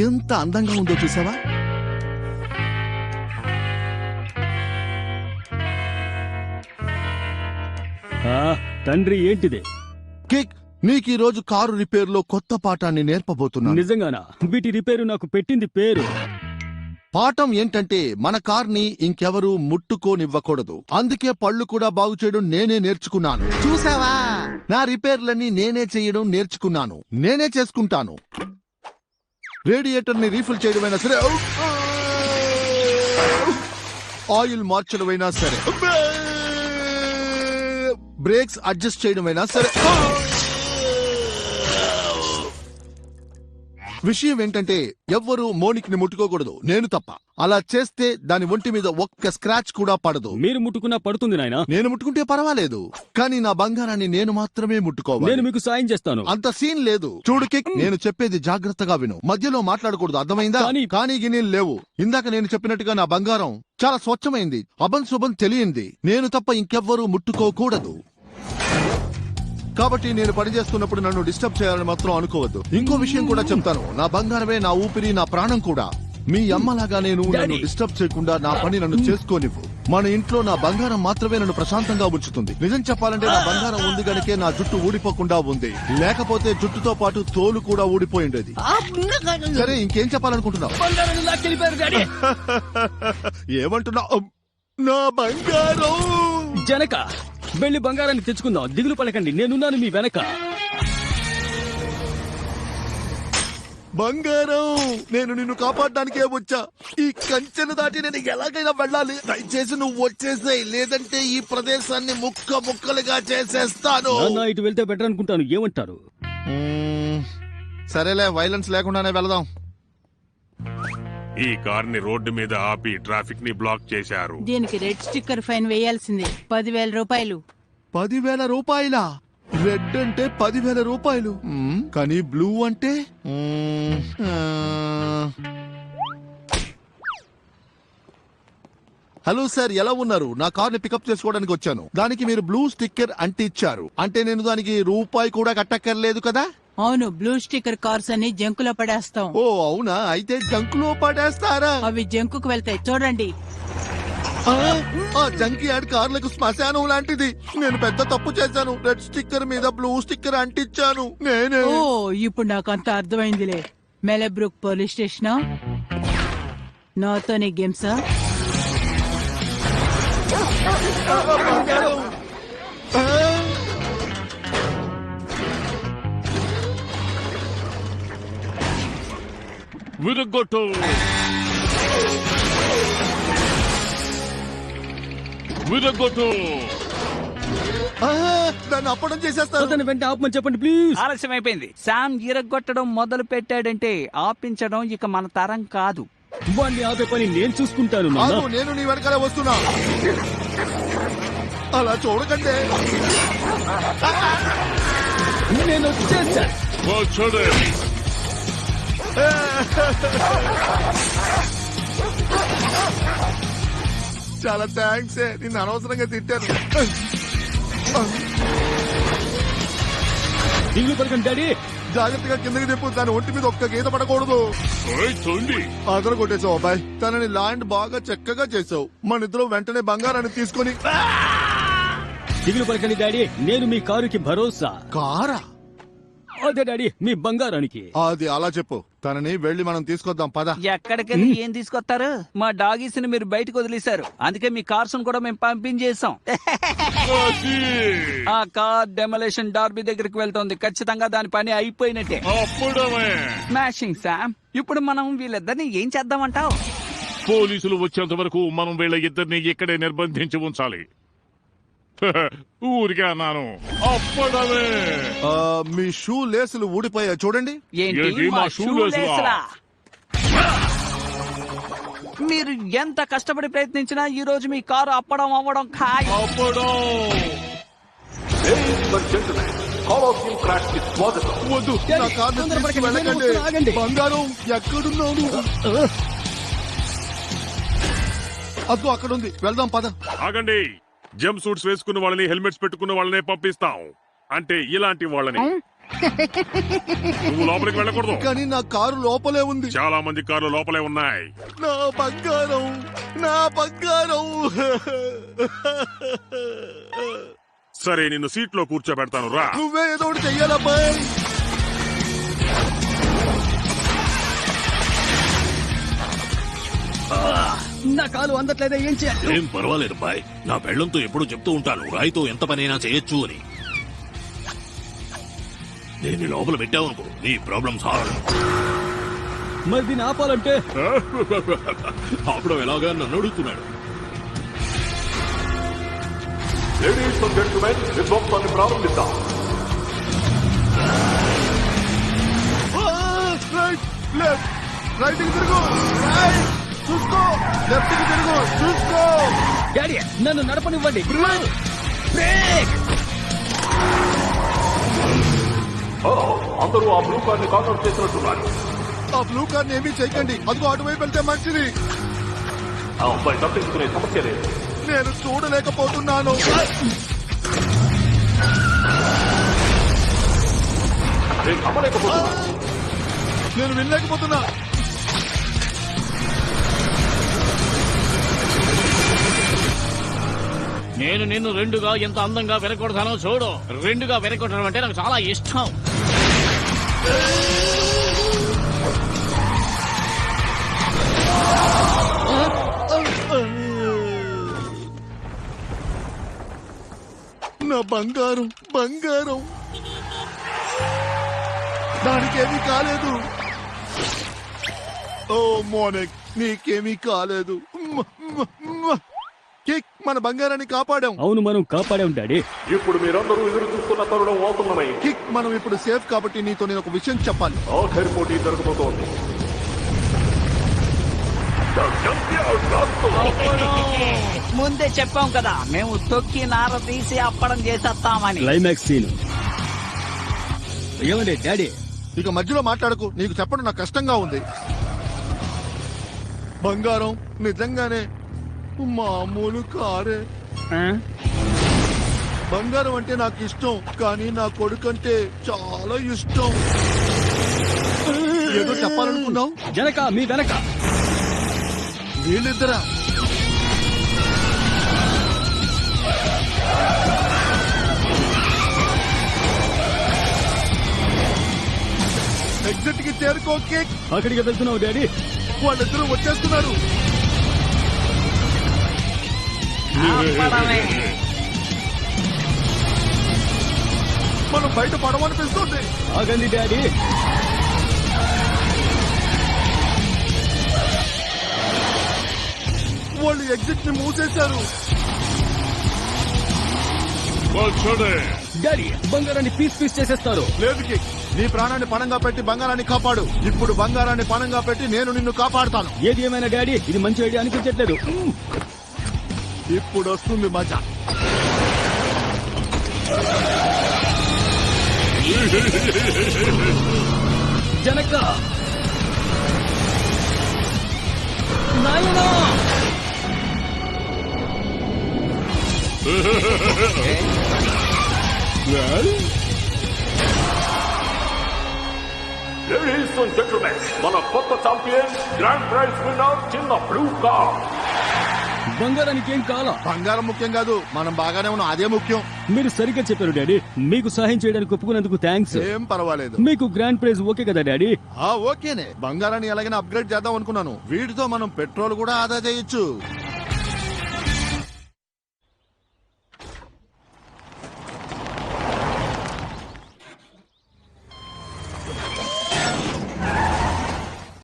ఎంత అందంగా ఉందో చూసావా? తండ్రి ఏంటిది? కిక్, నీకు ఈ రోజు కారు రిపేర్ లో కొత్త పాఠాన్ని నేర్పబోతున్నాను. నిజంగానా? వీటి రిపేరు నాకు పెట్టింది పేరు. పాఠం ఏంటంటే మన కార్ని ఇంకెవరూ ముట్టుకోనివ్వకూడదు. అందుకే పళ్ళు కూడా బాగు చేయడం నేనే నేర్చుకున్నాను. చూసావా, నా రిపేర్లన్నీ నేనే చేయడం నేర్చుకున్నాను. నేనే చేసుకుంటాను. రేడియేటర్ ని రీఫిల్ చేయడమైనా సరే, ఆయిల్ మార్చడమైనా సరే, బ్రేక్స్ అడ్జస్ట్ చేయడమైనా సరే. విషయం ఏంటంటే ఎవ్వరూ మోనిక్ ని ముట్టుకోకూడదు, నేను తప్ప. అలా చేస్తే దాని ఒంటి మీద ఒక్క స్క్రాచ్ కూడా పడదు. మీరు ముట్టుకున్నా పడుతుంది నాయనా. నేను ముట్టుకుంటే పర్వాలేదు, కానీ నా బంగారాన్ని నేను మాత్రమే ముట్టుకోవాలి. నేను మీకు సాయం చేస్తాను. అంత సీన్ లేదు. చూడు కిక్, నేను చెప్పేది జాగ్రత్తగా విను. మధ్యలో మాట్లాడకూడదు, అర్థమైందా? కానీ గిన్నెలు లేవు. ఇందాక నేను చెప్పినట్టుగా నా బంగారం చాలా స్వచ్ఛమైంది, అభం శుభం తెలియంది. నేను తప్ప ఇంకెవ్వరూ ముట్టుకోకూడదు. కాబట్టి నేను పని చేస్తున్నప్పుడు నన్ను డిస్టర్బ్ చేయాలని మాత్రం అనుకోవద్దు. ఇంకో విషయం కూడా చెప్తాను, నా బంగారమే నా ఊపిరి, నా ప్రాణం కూడా. మీ అమ్మలాగా నేను నన్ను డిస్టర్బ్ చేయకుండా నా పని నన్ను చేసుకోనివ్వు. మన ఇంట్లో నా బంగారం మాత్రమే నన్ను ప్రశాంతంగా ఉంచుతుంది. నిజం చెప్పాలంటే నా బంగారం ఉంది గనుకే నా జుట్టు ఊడిపోకుండా ఉంది. లేకపోతే జుట్టుతో పాటు తోలు కూడా ఊడిపోయిండేది. సరే, ఇంకేం చెప్పాలనుకుంటున్నావు? ఏమంటున్నావు? నా బంగారం. జనక, వెళ్ళి బంగారాన్ని తెచ్చుకుందాం. దిగులు పడకండి, నేనున్నాను మీ వెనక. బంగారం, నేను నిన్ను కాపాడడానికే వచ్చా. ఈ కంచెను దాటి నేను ఎలాగైనా వెళ్ళాలి. దయచేసి నువ్వు వచ్చేసేయ్, లేదంటే ఈ ప్రదేశాన్ని ముక్క ముక్కలుగా చేసేస్తాను. ఇటు వెళ్తే బెటర్ అనుకుంటాను, ఏమంటారు? సరేలే, వైలెన్స్ లేకుండానే వెళదాం. ఈ కార్ని రోడ్డు మీద ఆపి ట్రాఫిక్ ని బ్లాక్ చేశారు. దీనికి రెడ్ స్టిక్కర్ ఫైన్ వేయాల్సిందే, 10,000 రూపాయలు. 10,000 రూపాయలా? రెడ్ అంటే 10,000 రూపాయలు, కానీ బ్లూ అంటే హలో సార్, ఎలా ఉన్నారు? నా కార్ ని పికప్ చేసుకోవడానికి వచ్చాను. దానికి మీరు బ్లూ స్టిక్కర్ అంటించారు అంటే నేను దానికి రూపాయి కూడా కట్టక్కర్లేదు కదా? అవును, బ్లూ స్టిక్కర్ కార్స్ అని జంకులో పడేస్తాం. ఓ అవునా? అయితే జంకులో పడేస్తారా? అవి జంకుకు వెళ్తాయి, చూడండి. ఆ జంకి యార్డ్ కార్లకు శ్మశానం లాంటిది. నేను పెద్ద తప్పు చేశాను. రెడ్ స్టిక్కర్ మీద బ్లూ స్టిక్కర్ అంటించాను నేనే. ఓ, ఇప్పుడు నాకంత అర్థమైందిలే. మెలబ్రూక్ పోలీస్ స్టేషనా? నాతోనే గేమ్సా? విరగొట్టు, విరగొట్టు. దాన్ని అప్పడం చేసేస్తాను. అతని వెంట ఆపమని చెప్పండి ప్లీజ్. ఆలస్యం అయిపోయింది. శామ్ ఇరగొట్టడం మొదలు పెట్టాడంటే ఆపించడం ఇక మన తరం కాదు. వాడిని ఆపే పని నేను చూసుకుంటాను. నేను నీ వెనకాలే వస్తున్నా. అలా చూడకండి. నేను వచ్చేసా. చాలా థ్యాంక్స్, నిన్ను అనవసరంగా తిట్టాను. దిగులు పడకండి డాడీ. జాగ్రత్తగా కిందకి చెప్పు, దాని ఒంటి మీద ఒక్క గీత పడకూడదు. అదర కొట్టేశావు అబ్బాయి. తనని ల్యాండ్ బాగా చక్కగా చేసావు. మన ఇద్దరు వెంటనే బంగారాన్ని తీసుకుని. దిగులు పడకండి డాడీ, నేను మీ కారుకి భరోసా. కారా? అదే డాడీ, మీ బంగారానికి. అది అలా చెప్పు. తనని వెళ్ళి మనం తీసుకొద్దాం, పద. ఎక్కడికెళ్ళి ఏం తీసుకొస్తారు? మా డాగీస్ ని మీరు బయటకు వదిలేశారు, అందుకే మీ కార్స్ కూడా మేము పంపించేసాం. ఆ కార్ డెమోలేషన్ డార్బీ దగ్గరికి వెళ్తోంది. ఖచ్చితంగా దాని పని అయిపోయినట్టే. Smashing Sam. ఇప్పుడు మనం వీళ్ళిద్దరిని ఏం చేద్దామంటావు? పోలీసులు వచ్చేంత వరకు మనం వీళ్ళ ఇద్దరిని ఇక్కడే నిర్బంధించి ఉంచాలి. ఊరికే అన్నాను. అప్పడమే. మీ షూ లేసులు ఊడిపోయా చూడండి. ఏంటి మా షూ లేసులా? మీరు ఎంత కష్టపడి ప్రయత్నించినా ఈ రోజు మీ కారు అప్పడం అవ్వడం ఖాయం. వద్దు, నా కార్ని తీసుకు వెళ్ళకండి. బంగారం ఎక్కడున్నావు? అదిగో అక్కడుంది, వెళ్దాం పద. ఆగండి. జంప్ సూట్స్ వేసుకున్న వాళ్ళని, హెల్మెట్స్ పెట్టుకున్న వాళ్ళని పంపిస్తాం. అంటే ఇలాంటి వాళ్ళని. నువ్వు లోపలికి వెళ్ళకూడదు. కానీ నా కారు లోపలే ఉంది. చాలా మంది కార్లు లోపలే ఉన్నాయి. నా బంగారం, నా బంగారం. సరే, నిన్ను సీట్ లో కూర్చోబెడతాను, రా. నువ్వే ఏదో ఒకటి చెయ్యాలబ్బాయి. నా కాలు అందట్లేదా, ఏం చేయాలి? ఏం పర్వాలేదు బాయ్, నా పెళ్లంతో ఎప్పుడు చెప్తూ ఉంటాను రాయితో ఎంత పనైనా చేయొచ్చు అని. దీన్ని లోపల పెట్టావనుకో నీ ప్రాబ్లం సాల్వ్. మరి దీన్ని ఆపాలంటే అప్పుడు ఎలాగా నన్ను అడుగుతున్నాడు. రైట్, లెఫ్ట్, రైట్ కి తిరుగు, రైట్ చూసుకో, లెఫ్ట్ కి తిరుగు చూసుకో. డాడీ నన్ను నడపనివ్వండి. బ్రేక్! అందరూ ఆ బ్లూ కార్ని కాంటాక్ట్ చేసినట్టున్నారు. ఆ బ్లూ కార్ ఏమీ చేయకండి, అదిగో అటువైపు వెళ్తే మంచిది. ఆ అబ్బాయి తప్పించుకునే సమస్య లేదు. నేను చూడలేకపోతున్నాను. నేను నమ్మలేకపోతున్నాను. నేను వినలేకపోతున్నా. నేను నిన్ను రెండుగా ఎంత అందంగా వెనకొడతానో చూడు. రెండుగా వెనకొట్టడం అంటే నాకు చాలా ఇష్టం. నా బంగారం, బంగారం. దానికేమీ కాలేదు. ఓ మోనిక్, నీకేమీ కాలేదు. కిక్, మన బంగారాన్ని కాపాడాం. అవును, మనం కాపాడాం డాడీ. ఇప్పుడు మీరందరూ ఎదురు చూస్తున్న తరుణం అవుతున్నమై. కిక్, మనం ఇప్పుడు సేఫ్ కాబట్టి నీతో నేను ఒక విషయం చెప్పాలి. ఆఖరి పోటీ జరగబోతోంది. ముందే చెప్పాం కదా, మేము తొక్కి నార తీసి అప్పడం చేసేస్తామని. Climax scene. ఏమండి డాడీ? ఇక మధ్యలో మాట్లాడకు, నీకు చెప్పడం నాకు కష్టంగా ఉంది. బంగారం నిజంగానే మామూలు కారే. బంగారం అంటే నాకు ఇష్టం, కానీ నా కొడుకు అంటే చాలా ఇష్టం. ఏదో చెప్పాలనుకున్నావు? జనక మీ వెనక. వీళ్ళిద్దరా? ఎగ్జిట్ కి చేరుకో కేక్. అక్కడికి వెళ్తున్నావు డాడీ. వాళ్ళిద్దరూ వచ్చేస్తున్నారు. అప్పడమే. మనం బయట పడమనిపిస్తుంది. ఆగండి డాడీ. వాళ్ళు ఎగ్జిట్ ని మూసేశారు. డాడీ బంగారాన్ని పీస్ పీస్ చేసేస్తారు. లేదు కిక్, నీ ప్రాణాన్ని పణంగా పెట్టి బంగారాన్ని కాపాడు. ఇప్పుడు బంగారాన్ని పణంగా పెట్టి నేను నిన్ను కాపాడుతాను. ఏది ఏమైనా డాడీ, ఇది మంచి ఐడియా అనిపించట్లేదు. ఇప్పుడు వస్తుంది మజా. జనక నాయనా. లేడీస్ అండ్ జెంటిల్మెన్, మన కొత్త ఛాంపియన్ గ్రాండ్ ప్రైజ్ విన్నర్ చిన్న బ్లూ కార్. బంగారానికి ఏం కావాలా? బంగారం ముఖ్యం కాదు, మనం బాగానే ఉన్నాం, అదే ముఖ్యం. మీరు సరిగ్గా చెప్పారు డాడీ. మీకు సహాయం చేయడానికి ఒప్పుకున్నందుకు థ్యాంక్స్. ఏం పర్వాలేదు. మీకు గ్రాండ్ ప్రైజ్ ఓకే కదా డాడీ? ఓకేనే. బంగారాన్ని ఎలాగైనా అప్గ్రేడ్ చేద్దాం అనుకున్నాను. వీటితో మనం పెట్రోల్ కూడా ఆదా చేయొచ్చు.